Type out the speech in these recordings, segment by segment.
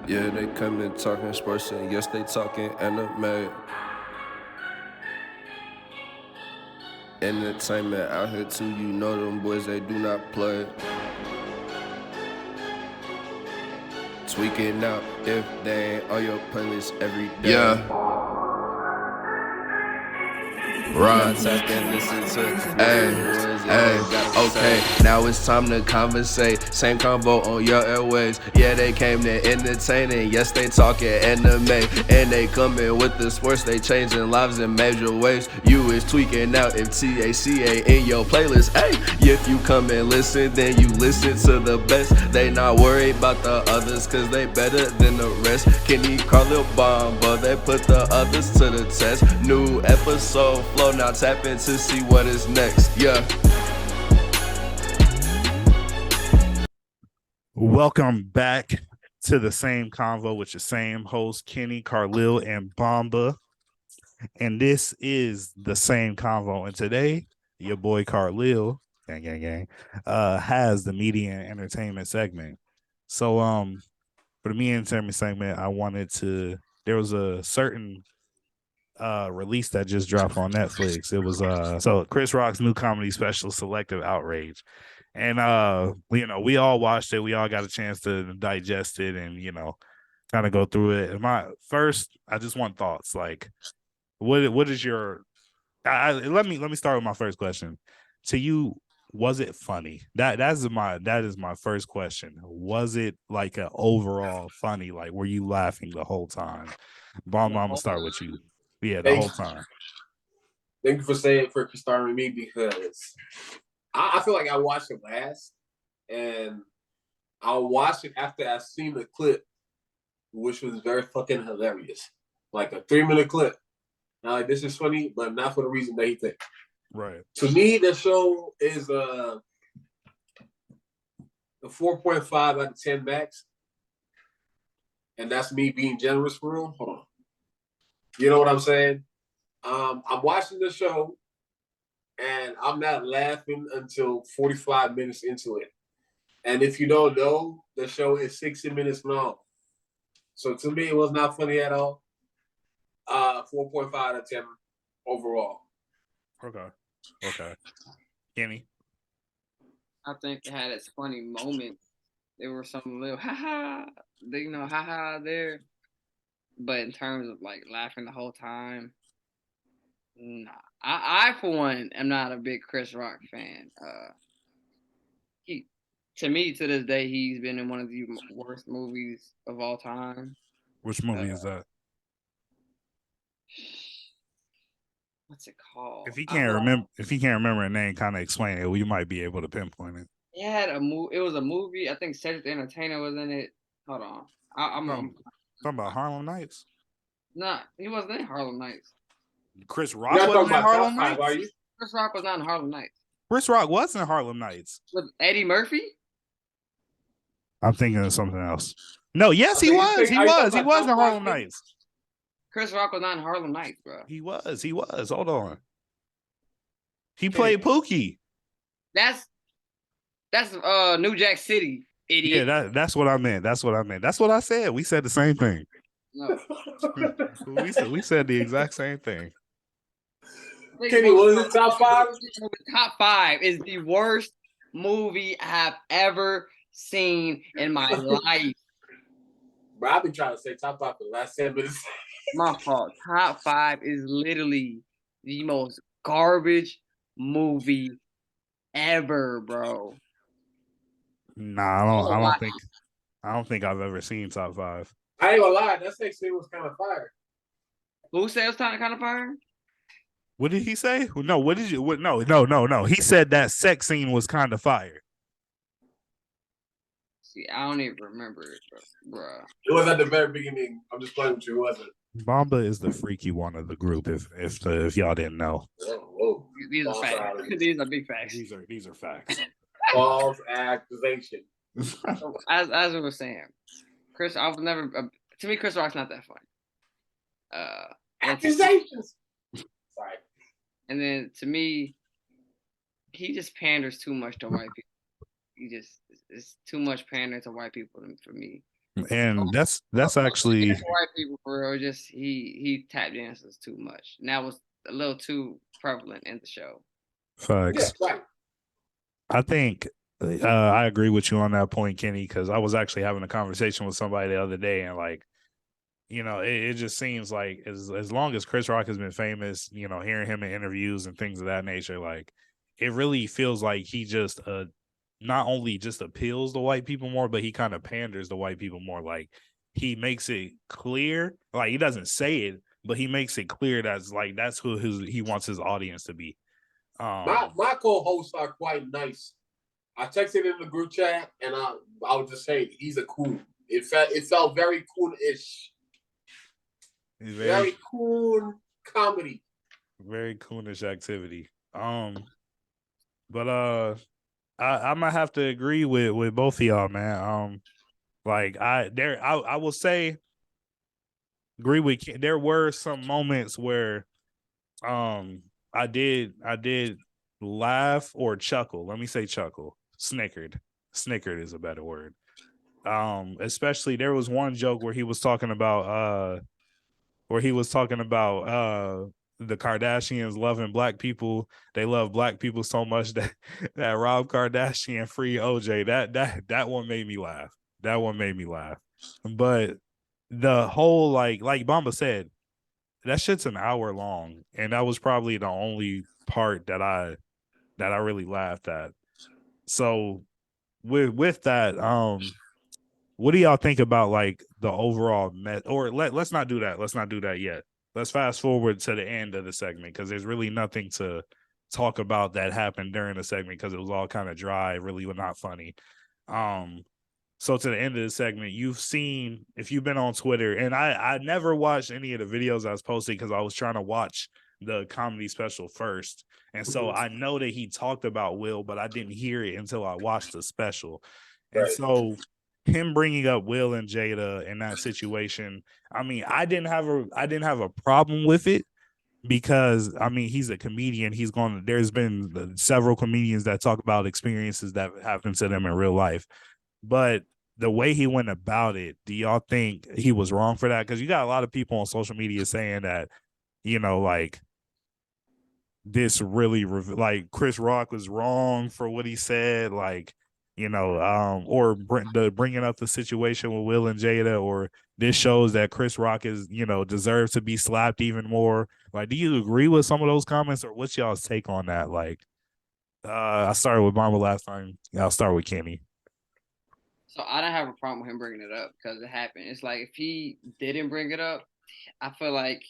Yeah, they come in talking sports and yes, they talking anime. Entertainment out here too, you know them boys, they do not play. Tweaking out if they ain't on your playlist every day. Yeah. Right. Okay. Now it's time to conversate. Same convo on your airways. Yeah, they came to entertain and yes, they talking anime. And they coming with the sports, they changing lives in major ways. You is tweaking out if TACA in your playlist. Hey, if you come and listen, then you listen to the best. They not worried about the others, cause they better than the rest. Kenny, Carlil, Bomb, but they put the others to the test. New episode flow, now tap in to see what is next. Yeah. Welcome back to the same convo with your same host, Kenny, Carlil, and Bomba. And this is the same convo. And today, your boy Carlil, gang, has the media and entertainment segment. So for the media and entertainment segment, there was a certain release that just dropped on Netflix. It was so Chris Rock's new comedy special, Selective, Outrage. And we all watched it. We all got a chance to digest it and kind of go through it. And I just want thoughts. Like, what is your? Let me start with my first question. To you, was it funny? That is my first question. Was it like an overall funny? Like, were you laughing the whole time? Bomb, I'm gonna start with you. Yeah, the whole time. Thank you for starting with me because I feel like I watched it last, and I watched it after I seen the clip, which was very fucking hilarious, like a 3-minute clip. Now, like, this is funny, but not for the reason that he thinks. Right. To me, the show is a 4.5 out of 10 max, and that's me being generous for real. Hold on. You know what I'm saying? I'm watching the show, and I'm not laughing until 45 minutes into it. And if you don't know, the show is 60 minutes long. So to me, it was not funny at all. 4.5 out of 10 overall. Okay. Kenny? I think it had its funny moments. There were some little haha, haha there. But in terms of like laughing the whole time, nah. I for one am not a big Chris Rock fan. To me, to this day, he's been in one of the worst movies of all time. Which movie is that? What's it called? If he can't remember a name, kind of explain it. We might be able to pinpoint it. It had it was a movie. I think Cedric the Entertainer was in it. Hold on. I'm talking about Harlem Nights. Nah, he wasn't in Harlem Nights. Chris Rock wasn't in Harlem Nights. Are you? Chris Rock was not in Harlem Nights. Chris Rock was in Harlem Nights with Eddie Murphy. I'm thinking of something else. No, yes, he was. He was in Harlem Nights. Chris Rock was not in Harlem Nights, bro. He was. Hold on. He played Pookie. That's New Jack City, idiot. Yeah, that's what I meant. That's what I said. We said the same thing. No. we said the exact same thing. Kenny, what is it, top 5? Top 5 is the worst movie I have ever seen in my life. Bro, I've been trying to say top 5 for the last 10 minutes. My fault. Top 5 is literally the most garbage movie ever, bro. Nah, I don't think I've ever seen top 5. I ain't gonna lie, that sex scene was kind of fire. Who said it was kind of fire? What did he say? No, what did you? What? No. He said that sex scene was kind of fire. See, I don't even remember it, bro. It was at the very beginning. I'm just playing with you. It wasn't. Bomba is the freaky one of the group. If y'all didn't know, whoa. These are facts. These are big facts. These are facts. False accusation. So, as I was saying, Chris, I was never. To me, Chris Rock's not that funny. Accusations. Sorry. And then to me, he just panders too much to white people. It's too much pandering to white people for me. And that's actually white people for real. Just he tap dances too much, and that was a little too prevalent in the show. facts. Yeah, right. I think I agree with you on that point, Kenny, because I was actually having a conversation with somebody the other day, and like, it just seems like as long as Chris Rock has been famous, hearing him in interviews and things of that nature, like it really feels like he just not only just appeals to white people more, but he kind of panders to white people more. Like he makes it clear, like he doesn't say it, but he makes it clear that's who he wants his audience to be. My co-hosts are quite nice. I texted in the group chat, and I would just say he's a cool. It felt very cool-ish. Very cool comedy. Very coonish activity. But I'm gonna have to agree with both of y'all, man. Like I will say, agree with. There were some moments where, I did laugh or chuckle. Let me say chuckle. Snickered is a better word. Especially there was one joke where he was talking about the Kardashians loving black people. They love black people so much that Rob Kardashian free OJ. That one made me laugh. That one made me laugh. But the whole like Bamba said, that shit's an hour long, and that was probably the only part that I really laughed at. So with that, what do y'all think about like the overall or let's not do that. Let's not do that yet. Let's fast forward to the end of the segment because there's really nothing to talk about that happened during the segment because it was all kind of dry, really not funny. So to the end of the segment, you've seen, if you've been on Twitter, and I never watched any of the videos I was posting because I was trying to watch the comedy special first. And so I know that he talked about Will, but I didn't hear it until I watched the special. And so him bringing up Will and Jada in that situation, I mean, I didn't have a problem with it because I mean he's a comedian. There's been several comedians that talk about experiences that happened to them in real life. But the way he went about it, do y'all think he was wrong for that? Because you got a lot of people on social media saying that, like this really like Chris Rock was wrong for what he said, like, or bringing up the situation with Will and Jada, or this shows that Chris Rock is, deserves to be slapped even more. Like, do you agree with some of those comments, or what's y'all's take on that? Like, I started with Mamba last time. I'll start with Kenny. So I don't have a problem with him bringing it up because it happened. It's like if he didn't bring it up, I feel like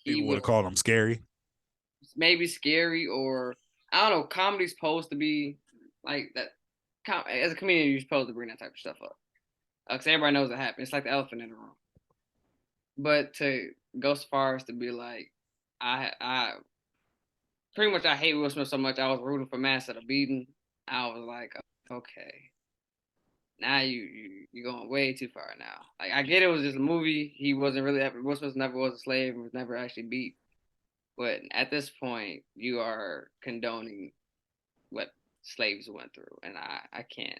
he People would have called him scary. Maybe scary, or I don't know. Comedy's supposed to be like that. As a comedian, you're supposed to bring that type of stuff up because everybody knows it happened. It's like the elephant in the room. But to go so far as to be like, I pretty much I hate Will Smith so much. I was rooting for Mass at a beating. I was like, okay, now you're going way too far now. Like I get it was just a movie. He wasn't really Will Smith never was a slave and was never actually beat. But at this point, you are condoning what slaves went through, and I can't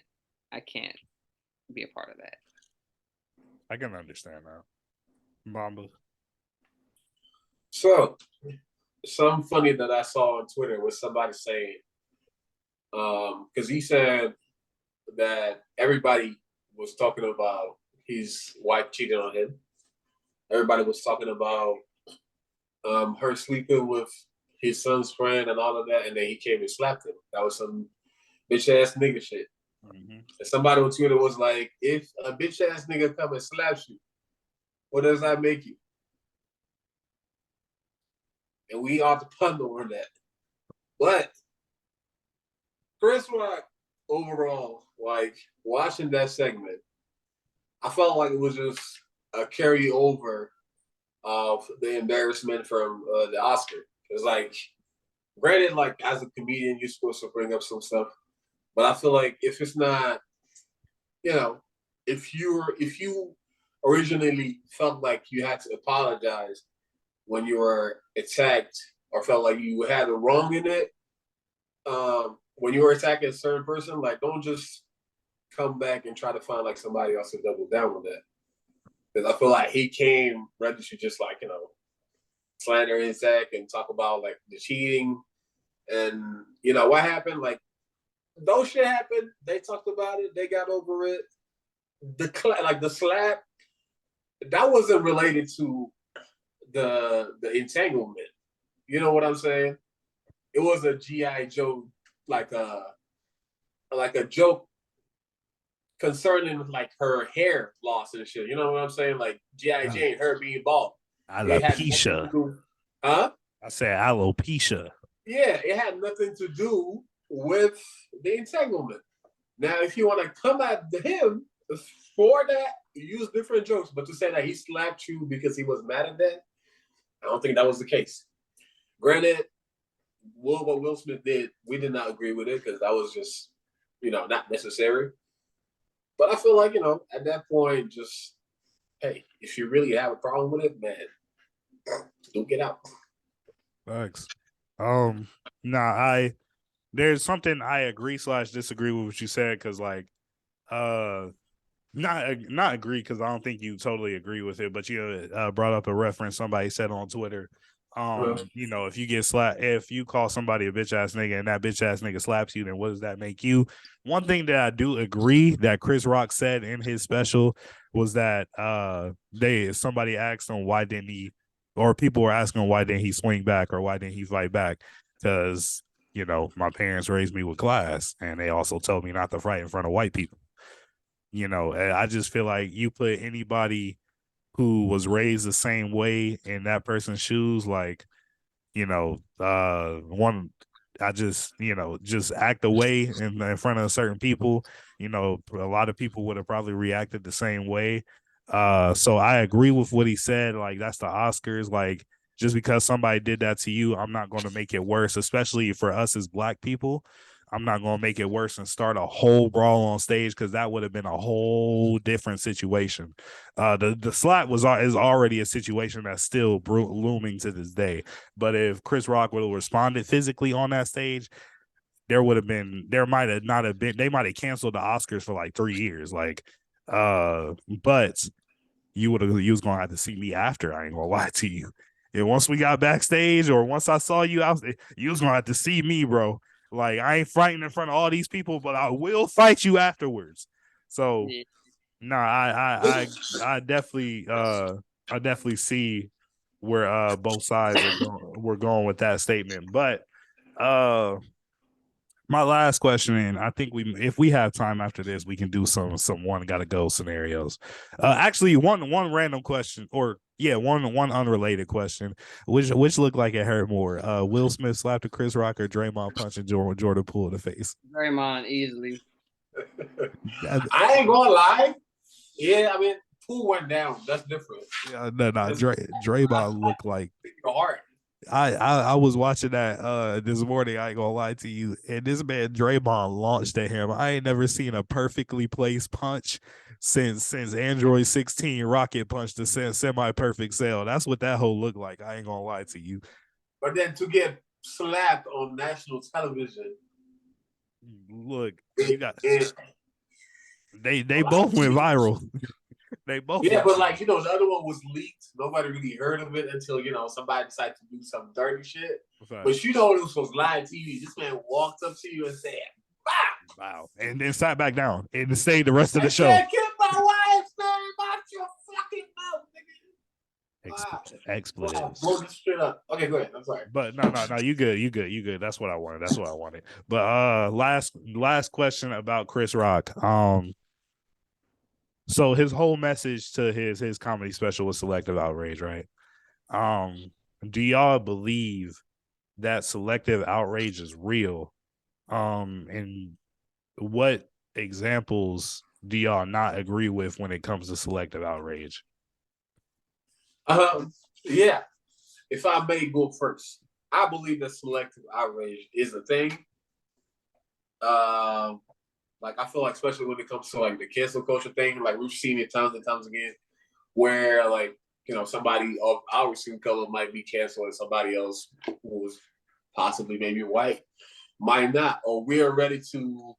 be a part of that. I can understand that. Mamba. So, something funny that I saw on Twitter was somebody saying, because he said that everybody was talking about his wife cheating on him. Everybody was talking about her sleeping with his son's friend and all of that, and then he came and slapped him. That was some bitch ass nigga shit. Mm-hmm. And somebody on Twitter was like, if a bitch ass nigga come and slaps you, what does that make you? And we ought to ponder on that. But Chris Rock, overall, like watching that segment, I felt like it was just a carryover of the embarrassment from the Oscar. It's like, granted, like as a comedian, you're supposed to bring up some stuff, but I feel like if it's not, if you originally felt like you had to apologize when you were attacked or felt like you had a wrong in it, when you were attacking a certain person, like don't just come back and try to find like somebody else to double down with that. Because I feel like he came ready to just like, slander his Zach and talk about like the cheating and what happened. Like those shit happened. They talked about it. They got over it. The slap that wasn't related to the entanglement. You know what I'm saying? It was a GI Joe like a joke concerning like her hair loss and shit. You know what I'm saying? Like GI Jane, her being bald. Alopecia. Huh? I said alopecia. Yeah, it had nothing to do with the entanglement. Now, if you want to come at him for that, use different jokes, but to say that he slapped you because he was mad at that, I don't think that was the case. Granted, what Will Smith did, we did not agree with it because that was just, not necessary. But I feel like, at that point, just, hey, if you really have a problem with it, man, don't get out. Thanks. There's something I agree / disagree with what you said because like, not agree because I don't think you totally agree with it, but you brought up a reference somebody said on Twitter. If you get slapped, if you call somebody a bitch ass nigga and that bitch ass nigga slaps you, then what does that make you? One thing that I do agree that Chris Rock said in his special was that somebody asked him why didn't he, or people were asking why didn't he swing back or why didn't he fight back? Because my parents raised me with class and they also told me not to fight in front of white people. And I just feel like you put anybody who was raised the same way in that person's shoes, like, just act away in front of certain people, a lot of people would have probably reacted the same way. So I agree with what he said. Like, that's the Oscars. Like, just because somebody did that to you, I'm not going to make it worse, especially for us as Black people. I'm not going to make it worse and start a whole brawl on stage because that would have been a whole different situation. The slap is already a situation that's still looming to this day. But if Chris Rock would have responded physically on that stage, they might have canceled the Oscars for like 3 years. Like, but you was going to have to see me after. I ain't going to lie to you. And once we got backstage or once I saw you out, you was going to have to see me, bro. Like, I ain't fighting in front of all these people, but I will fight you afterwards. So, I definitely see where both sides we're going with that statement. But my last question, and I think if we have time after this, we can do some one gotta go scenarios. Actually, one random question, or one unrelated question. Which looked like it hurt more? Will Smith slapped a Chris Rock or Draymond punching Jordan Poole in the face? Draymond easily. I ain't gonna lie. Yeah, I mean, Poole went down. That's different. Yeah, no. Draymond looked like hard. I was watching that this morning, I ain't gonna lie to you, and this man Draymond launched at him. I ain't never seen a perfectly placed punch since Android 16 rocket punched the semi-perfect cell. That's what that whole looked like. I ain't gonna lie to you. But then to get slapped on national television, look, you got they both went viral. They both. Yeah, but like, the other one was leaked. Nobody really heard of it until, somebody decided to do some dirty shit. Okay. But this was live TV. This man walked up to you and said, "Wow!" Wow, and then sat back down and stayed the rest of the show. Get my wife's name out your fucking mouth, nigga. Expletives. Blow this shit up. Okay, go ahead. I'm sorry. But no, you good. That's what I wanted. But last question about Chris Rock. So his whole message to his comedy special was Selective Outrage, right? Do y'all believe that Selective Outrage is real? And what examples do y'all not agree with when it comes to Selective Outrage? Yeah. If I may go first, I believe that Selective Outrage is a thing. Like, I feel like, especially when it comes to like the cancel culture thing, like we've seen it times and times again, where like, somebody of our skin color might be canceled and somebody else who was possibly maybe white might not, or we're ready to,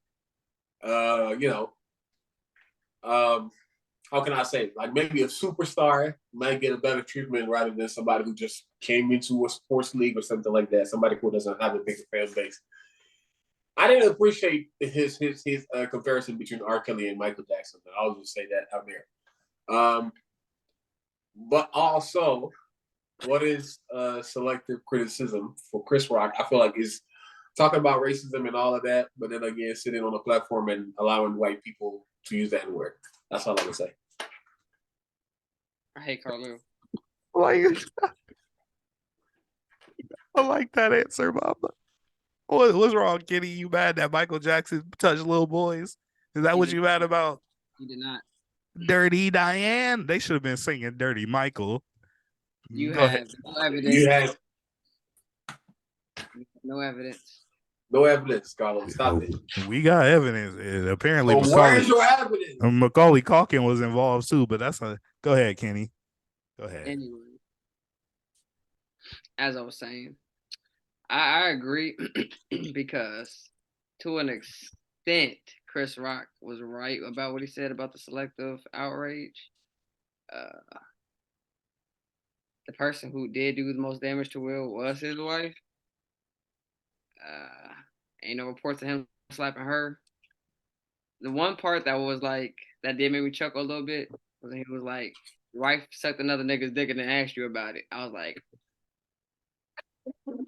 how can I say, like maybe a superstar might get a better treatment rather than somebody who just came into a sports league or something like that. Somebody who doesn't have a bigger fan base. I didn't appreciate his comparison between R. Kelly and Michael Jackson. I'll just say that out there. But also, what is selective criticism for Chris Rock? I feel like is talking about racism and all of that, but then again, sitting on a platform and allowing white people to use that word. That's all I'm gonna say. I hate Carlo. I like that answer, Mama. What's wrong, Kenny? You mad that Michael Jackson touched little boys? Is that what you mad about? He did not. Dirty Diane. They should have been singing Dirty Michael. You Go have ahead. no evidence. You have no evidence. no evidence, Carlos. Stop it. We got evidence. Apparently, So where's your evidence? Macaulay Culkin was involved too, but that's a go ahead, Kenny. Go ahead. Anyway, as I was saying, I agree because to an extent, Chris Rock was right about what he said about the selective outrage. The person who did do the most damage to Will was his wife. Ain't no reports of him slapping her. The one part that was like that did make me chuckle a little bit was he was like, "Your wife sucked another nigga's dick and then asked you about it." I was like,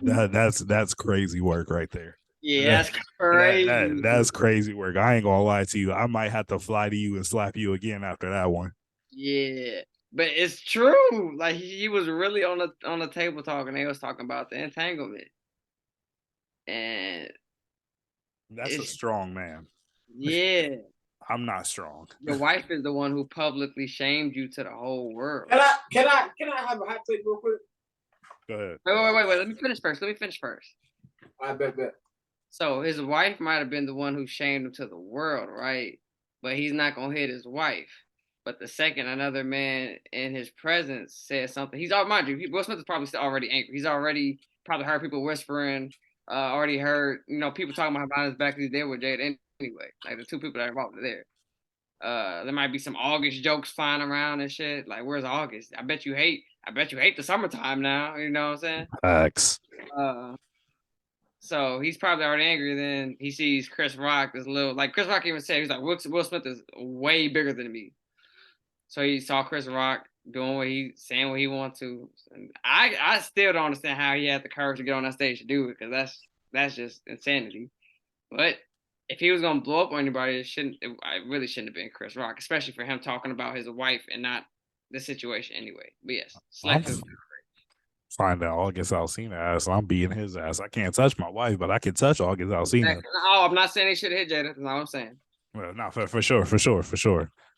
That's crazy work right there. "Yeah, that's crazy." That's crazy work. I ain't gonna lie to you. I might have to fly to you and slap you again after that one. Yeah, but it's true. Like he was really on the table talking. They was talking about the entanglement, and that's a strong man. Yeah, I'm not strong. Your wife is the one who publicly shamed you to the whole world. Can I have a hot take real quick? Go ahead. Wait. Let me finish first. I bet. So his wife might have been the one who shamed him to the world, right? But he's not gonna hit his wife. But the second another man in his presence said something, mind you, Will Smith is probably still already angry. He's already probably heard people whispering, already heard, people talking about behind his back he's there with Jada anyway. Like the two people that are involved are there. There might be some August jokes flying around and shit. Like, where's August? I bet you hate the summertime now. You know what I'm saying? Facts. So he's probably already angry. Then he sees Chris Rock, this little, like Chris Rock even said, he's like, Will Smith is way bigger than me. So he saw Chris Rock saying what he wants to. And I still don't understand how he had the courage to get on that stage to do it, because that's just insanity. But if he was gonna blow up on anybody, it really shouldn't have been Chris Rock, especially for him talking about his wife and not the situation anyway. But yes, Selective. Find out August Alsina ass. I'm beating his ass. I can't touch my wife, but I can touch August Alsina. Oh, I'm not saying they should have hit Jada. That's not what I'm saying. Well, no, for sure.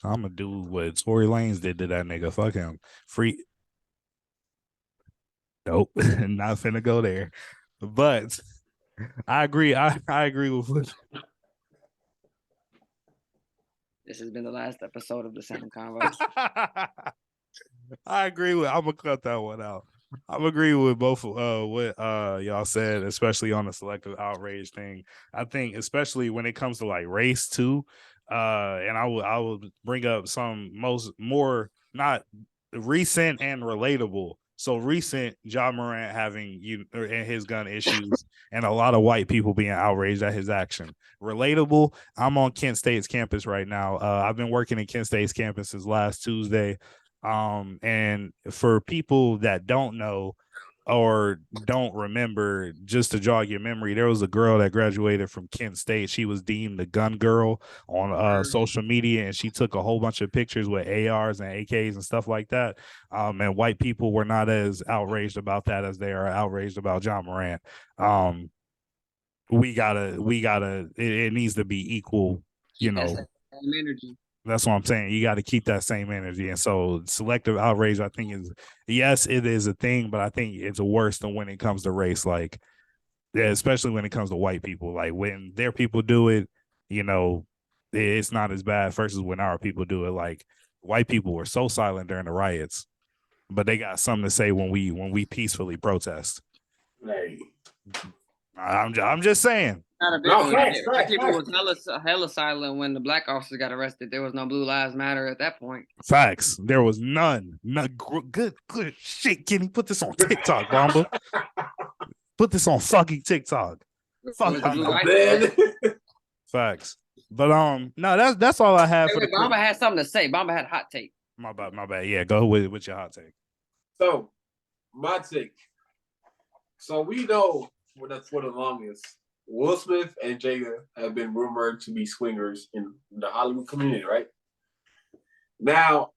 I'm gonna do what Tory Lanez did to that nigga. Fuck him. Free. Nope, not finna go there. But I agree. I agree with what. This has been the last episode of the Same Convo. I agree with. I'm gonna cut that one out. I'm agreeing with both what y'all said, especially on the selective outrage thing. I think especially when it comes to like race too, and I will bring up some more not recent and relatable. So recent, Ja Morant having and his gun issues, and a lot of white people being outraged at his action. Relatable. I'm on Kent State's campus right now. I've been working in Kent State's campus since last Tuesday. And for people that don't know or don't remember, just to jog your memory, there was a girl that graduated from Kent State. She was deemed the gun girl on social media, and she took a whole bunch of pictures with ARs and AKs and stuff like that. And white people were not as outraged about that as they are outraged about Ja Morant. We gotta it needs to be equal, energy. That's what I'm saying. You got to keep that same energy. And so selective outrage, I think yes, it is a thing, but I think it's worse than when it comes to race. Like, especially when it comes to white people, like when their people do it, it's not as bad versus when our people do it. Like white people were so silent during the riots, but they got something to say when we peacefully protest. Hey. I'm just saying. Not a big No, one. facts, Black facts, people facts. was hella silent when the black officers got arrested. There was no Blue Lives Matter at that point. Facts. There was none. Good shit, Kenny. Put this on TikTok, Bomba. Put this on fucking TikTok. Fuck Was the blue y'all. light- Then, Facts. But no, that's all I have for the Bamba had something to say. Bamba had a hot take. My bad. Yeah, go with your hot take. so, my take. So we know for the longest, Will Smith and Jada have been rumored to be swingers in the Hollywood community, right? Now,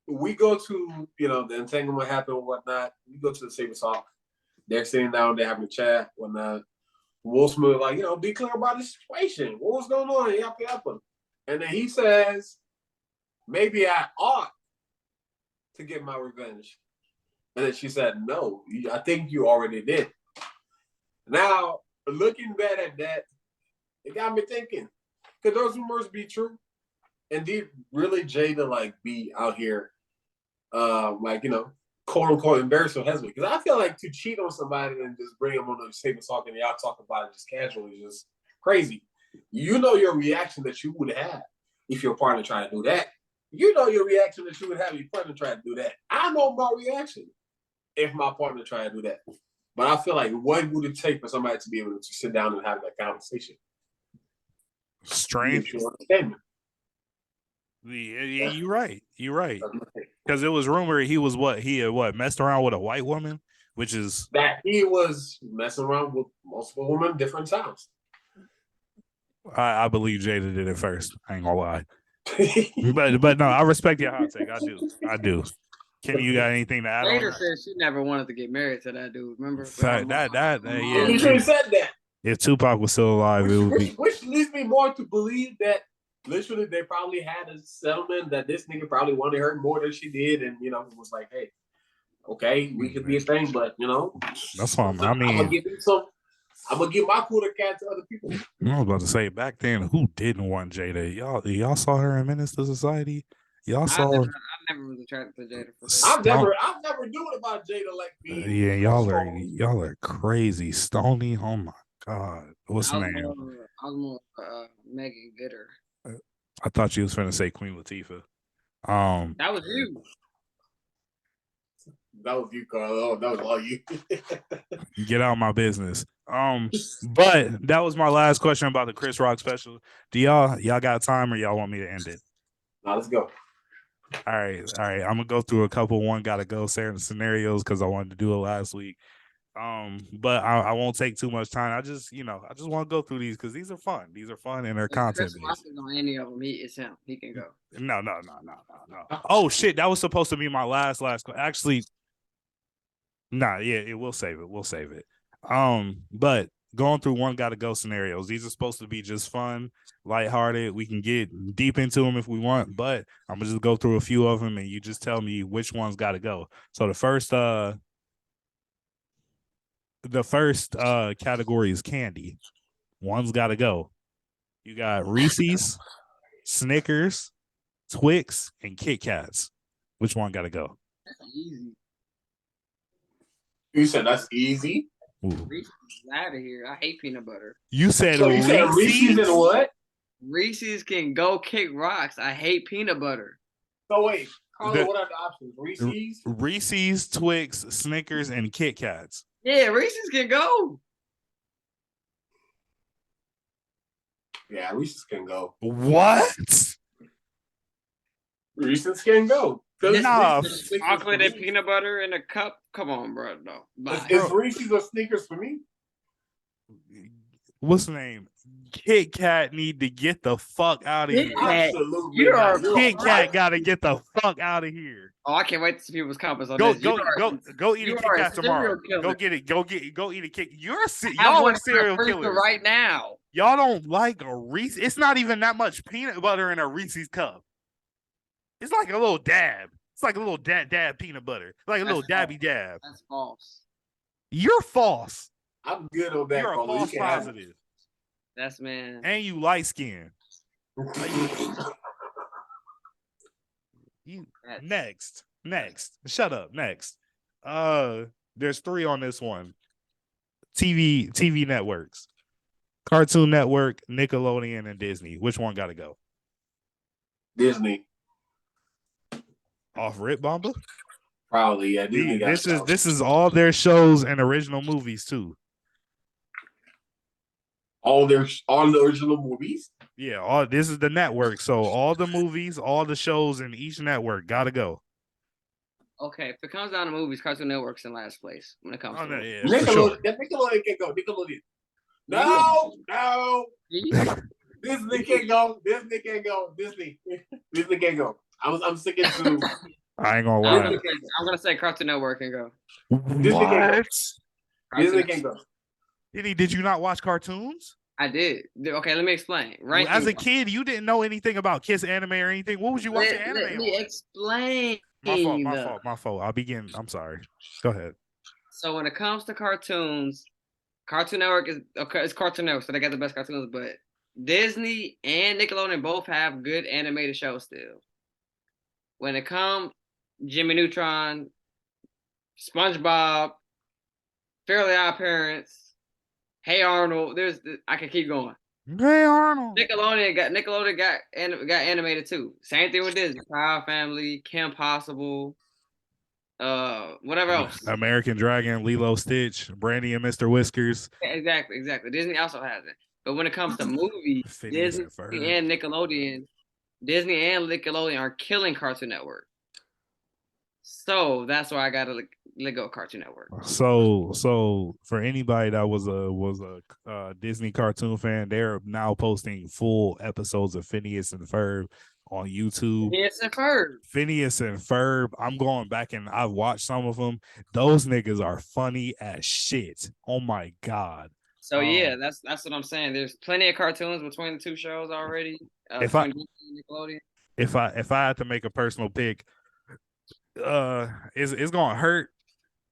we go to, the entanglement happened and whatnot. We go to the Saber Talk. They're sitting down, they're having a chat, whatnot. Will Smith, be clear about the situation. What was going on? Yappa. And then he says, maybe I ought to get my revenge. And then she said, no, I think you already did. Now, looking back at that, it got me thinking, could those rumors be true? And did really Jada be out here, quote unquote embarrass her husband? Because I feel like to cheat on somebody and just bring them on the table talking and y'all talk about it just casually is just crazy. You know your reaction that you would have if your partner tried to do that. You know your reaction that you would have if your partner tried to do that. I know my reaction if my partner tried to do that. But I feel like what would it take for somebody to be able to sit down and have that conversation? Strange. Yeah, you're right. Because it was rumored he had messed around with a white woman, which is that he was messing around with multiple women different times. I believe Jada did it first. I ain't gonna lie. but no, I respect your hot take. I do. Kenny, you got anything to add on? Jada said she never wanted to get married to that dude. Remember? Yeah. You should have said that. If Tupac was still alive, it would be. Which leads me more to believe that literally they probably had a settlement that this nigga probably wanted her more than she did, and it was like, hey, okay, we could be a thing, but that's fine. I'm gonna give my quarter cat to other people. I was about to say back then, who didn't want Jada? Y'all saw her in Menace to Society. Y'all saw. I never was attracted to Jada. I've never knew it about Jada like me. Yeah, y'all are crazy. Stony, oh my god, what's her name? I was more Megan Gooder. I thought you was finna say Queen Latifah. That was you. That was you, Carl. That was all you. Get out of my business. But that was my last question about the Chris Rock special. Do y'all got time, or y'all want me to end it? Now let's go. All right. I'm gonna go through a couple one gotta go scenarios because I wanted to do it last week. But I won't take too much time. I just want to go through these because these are fun. These are fun and they're content based. On any of them, it's him. He can go. No. Oh shit, that was supposed to be my last. Actually, nah. Yeah, we'll save it. But going through one gotta go scenarios. These are supposed to be just fun, lighthearted. We can get deep into them if we want, but I'm gonna just go through a few of them and you just tell me which one's gotta go. So the first category is candy. One's gotta go. You got Reese's, Snickers, Twix, and Kit Kats. Which one gotta go? That's easy. You said that's easy? Reese's out of here. I hate peanut butter. You said Reese's and what? Reese's can go kick rocks. I hate peanut butter. So wait, Carlo, what are the options? Reese's, Twix, Snickers, and Kit Kats. Yeah, Reese's can go. Yeah, Reese's can go. What? Reese's can go. Nah, chocolate and peanut butter in a cup. Come on, bro. No. Is Reese's or Snickers for me? What's the name? Kit Kat need to get the fuck out of here. Absolutely. Kit Kat gotta get the fuck out of here. Oh, I can't wait to see people's comments on go, this. Go eat a Kit Kat tomorrow. Go get it. Go eat a Kit. Y'all are serial killers right now. Y'all don't like a Reese. It's not even that much peanut butter in a Reese's cup. It's like a little dab. It's like a little dab peanut butter. Like a little dabby dab. That's false. You're false. I'm good on that. You're a false positive. That's man. And you light skin. Next. Shut up. Next. There's 3 on this one. TV networks. Cartoon Network, Nickelodeon, and Disney. Which one got to go? Disney. Off rip, Bomba? Probably, yeah. Disney got This is all their shows and original movies too. all the original movies. Yeah, this is the network. So all the movies, all the shows in each network gotta go. Okay, if it comes down to movies, Cartoon Network's in last place when it comes to no, movies. yeah, for sure. Nickelodeon can go. Nickelodeon. No. Disney can't go. Disney can't go. Disney can't go. I'm sticking to. I ain't gonna lie. I'm gonna say Cartoon Network can go. Disney can't go. Disney can go. Did you not watch cartoons? I did. Okay, let me explain. Right. As a kid, you didn't know anything about Kiss anime or anything. What was you watching anime Let me explain. My fault. I'll begin. I'm sorry. Go ahead. So when it comes to cartoons, Cartoon Network is okay. It's Cartoon Network, so they got the best cartoons. But Disney and Nickelodeon both have good animated shows still. When it comes, Jimmy Neutron, SpongeBob, Fairly Odd Parents, Hey Arnold. I can keep going. Hey Arnold. Nickelodeon got animated too. Same thing with Disney. Proud Family, Kim Possible, whatever else. American Dragon, Lilo Stitch, Brandy and Mr. Whiskers. Exactly. Disney also has it. But when it comes to movies, Disney and Nickelodeon are killing Cartoon Network. So that's why I gotta let go of Cartoon Network. So for anybody that was a Disney cartoon fan, they're now posting full episodes of Phineas and Ferb on YouTube. Phineas and Ferb. I'm going back and I've watched some of them. Those niggas are funny as shit. Oh my god. So yeah, that's what I'm saying. There's plenty of cartoons between the two shows already. If I had to make a personal pick, it's gonna hurt.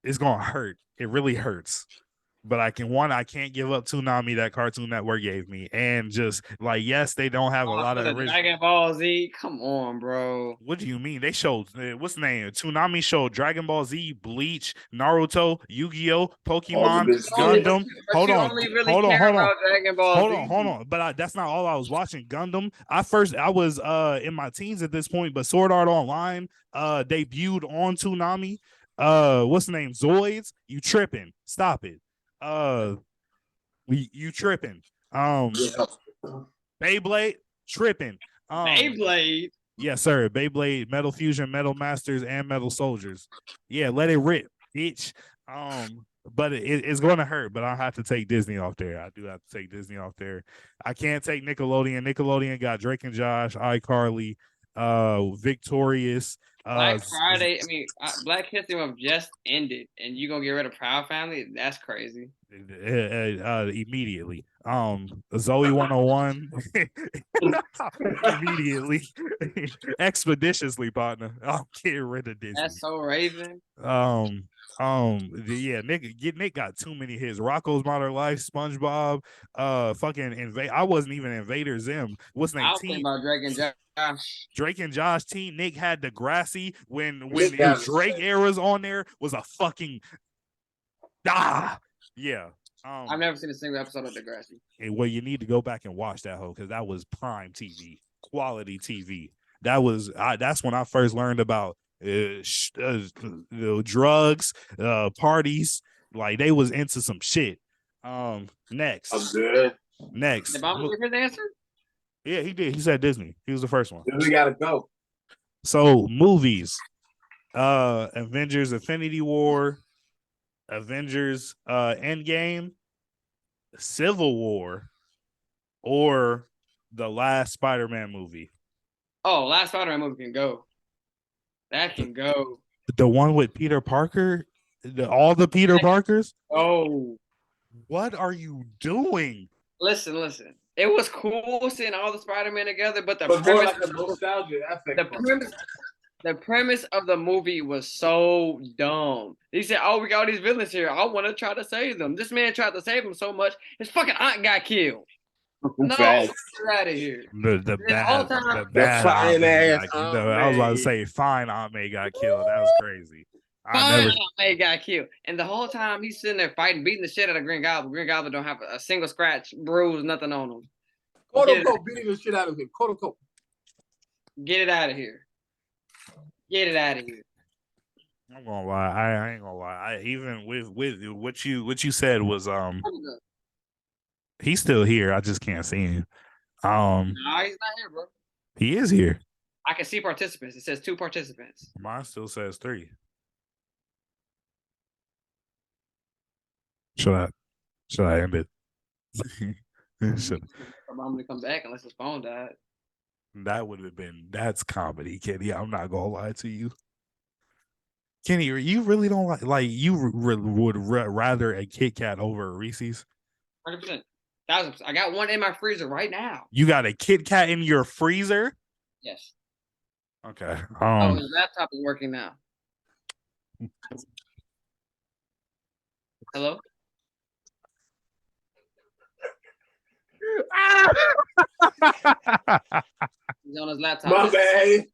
It's gonna hurt. It really hurts. But I can't give up Toonami that Cartoon Network gave me. And just like, yes, they don't have a lot of original. Dragon Ball Z. Come on, bro. What do you mean? They showed what's the name? Toonami showed Dragon Ball Z, Bleach, Naruto, Yu-Gi-Oh, Pokemon, Gundam. Hold on. But that's not all I was watching. Gundam. I was in my teens at this point, but Sword Art Online debuted on Toonami. What's the name? Zoids. You tripping? Stop it. You tripping? Beyblade tripping. Beyblade. Yes, sir. Beyblade, Metal Fusion, Metal Masters, and Metal Soldiers. Yeah, let it rip, bitch. But it's going to hurt. But I have to take Disney off there. I do have to take Disney off there. I can't take Nickelodeon. Nickelodeon got Drake and Josh, iCarly, Victorious. Black Friday. Black History Month just ended, and you gonna get rid of Proud Family? That's crazy. Immediately. Zoe 101. Immediately. Expeditiously, partner. I'll get rid of Disney. That's so Raven. Yeah, Nick got too many hits. Rocco's Modern Life, SpongeBob, fucking Invade. I wasn't even Invader Zim. What's the name? I was thinking about Drake and Josh. Drake and Josh. Teen Nick had Degrassi when the Drake era's on there was a fucking yeah. I've never seen a single episode of Degrassi. Well, you need to go back and watch that because that was prime TV, quality TV. That's when I first learned about drugs, parties. Like they was into some shit. Next. I'm good. Next. Did Bob give his answer? Yeah, he did. He said Disney. He was the first one. We gotta go. So movies. Avengers Infinity War, Avengers Endgame, Civil War, or the last Spider-Man movie. Oh, last Spider-Man movie can go. That can go. The one with Peter Parker? All the Peter Parkers? Oh. What are you doing? Listen. It was cool seeing all the Spider-Man together, but the premise of the movie was so dumb. He said, "Oh, we got all these villains here. I want to try to save them." This man tried to save them so much, his fucking aunt got killed. No, get out of here. The bad fine ass. I was about to say fine Aunt May got killed. That was crazy. I never. He got killed. And the whole time he's sitting there fighting, beating the shit out of Green Goblin. Green Goblin don't have a single scratch, bruise, nothing on him. Quote unquote beating the shit out of him. Quote unquote. Get it out of here. Get it out of here. I'm gonna lie. I ain't gonna lie. Even with what you said was he's still here. I just can't see him. No, he's not here, bro. He is here. I can see participants. It says 2 participants. Mine still says 3. Should I end it? I'm gonna come back unless his phone died. That would have been that's comedy, Kenny. I'm not gonna lie to you, Kenny. You really don't like you would rather a Kit Kat over a Reese's. 100%. I got one in my freezer right now. You got a Kit Kat in your freezer? Yes. Okay. His laptop is working now. Hello? He's on his laptop. My bad.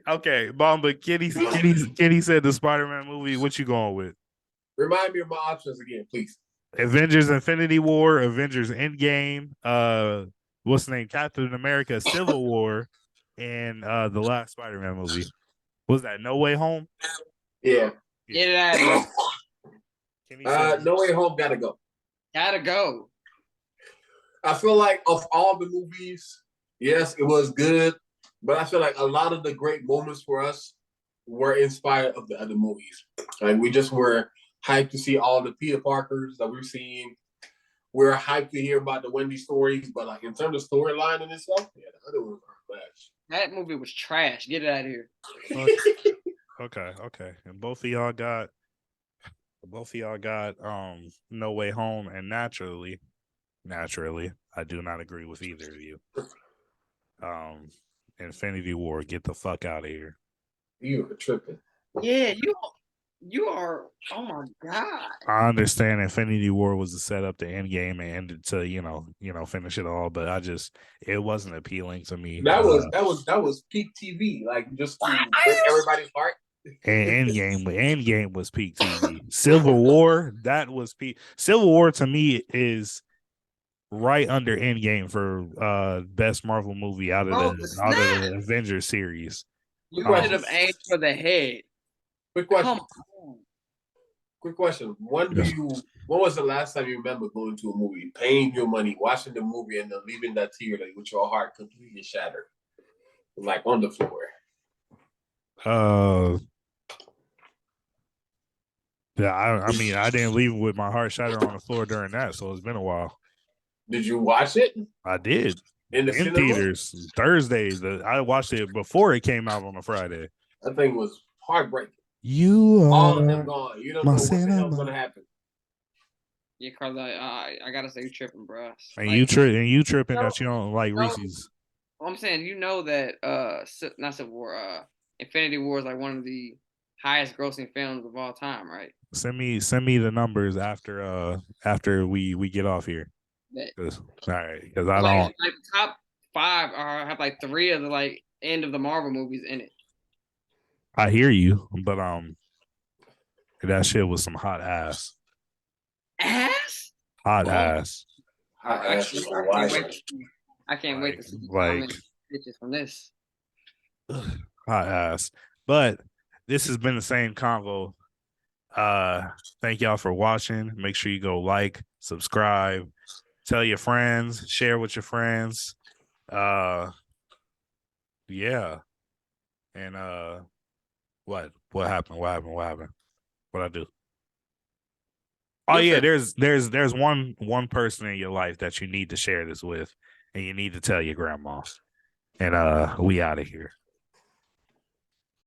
Okay, but Kenny said the Spider-Man movie. What you going with? Remind me of my options again, please. Avengers Infinity War, Avengers Endgame, what's the name? Captain America Civil War, and the last Spider-Man movie. Was that No Way Home? Yeah. Get it out of here. No Way Home gotta go. Gotta go. I feel like of all the movies, yes, it was good, but I feel like a lot of the great moments for us were inspired of the other movies. Like we just were hyped to see all the Peter Parkers that we've seen. We're hyped to hear about the Wendy stories, but like in terms of storyline and itself, yeah, the other ones are trash. That movie was trash. Get it out of here. Okay. And both of y'all got No Way Home, and naturally, I do not agree with either of you. Infinity War, get the fuck out of here. You are tripping. Yeah, you are. Oh my god. I understand Infinity War was a setup to Endgame and ended to finish it all, but it wasn't appealing to me. That was peak TV, like just to break everybody's heart. And Endgame was peak TV. Civil War, that was peak. Civil War to me is right under Endgame for best Marvel movie out of the Avengers series. You could have aimed for the head. Quick question. When was the last time you remember going to a movie, paying your money, watching the movie, and then leaving that theater with your heart completely shattered, like on the floor? Yeah, I mean, I didn't leave with my heart shattered on the floor during that, so it's been a while. Did you watch it? I did. In theaters Thursday. I watched it before it came out on a Friday. That thing was heartbreaking. You are all of them gone. You don't know what the hell's gonna happen. Yeah, Carla, I gotta say you tripping, bro. And like, you tripping that you don't like Reese's. I'm saying that not Civil War, Infinity War is like one of the highest grossing films of all time, right? Send me the numbers after we get off here. All right, because I don't like the top 5 have like 3 of the like end of the Marvel movies in it. I hear you, but that shit was some hot ass. Ass? Hot ass. I can't wait to see pictures from this. Hot ass. But this has been the same convo. Thank y'all for watching. Make sure you go like, subscribe, tell your friends, share with your friends. Yeah. And what happened? What'd I do? Oh yeah, there's one person in your life that you need to share this with, and you need to tell your grandma. And we out of here.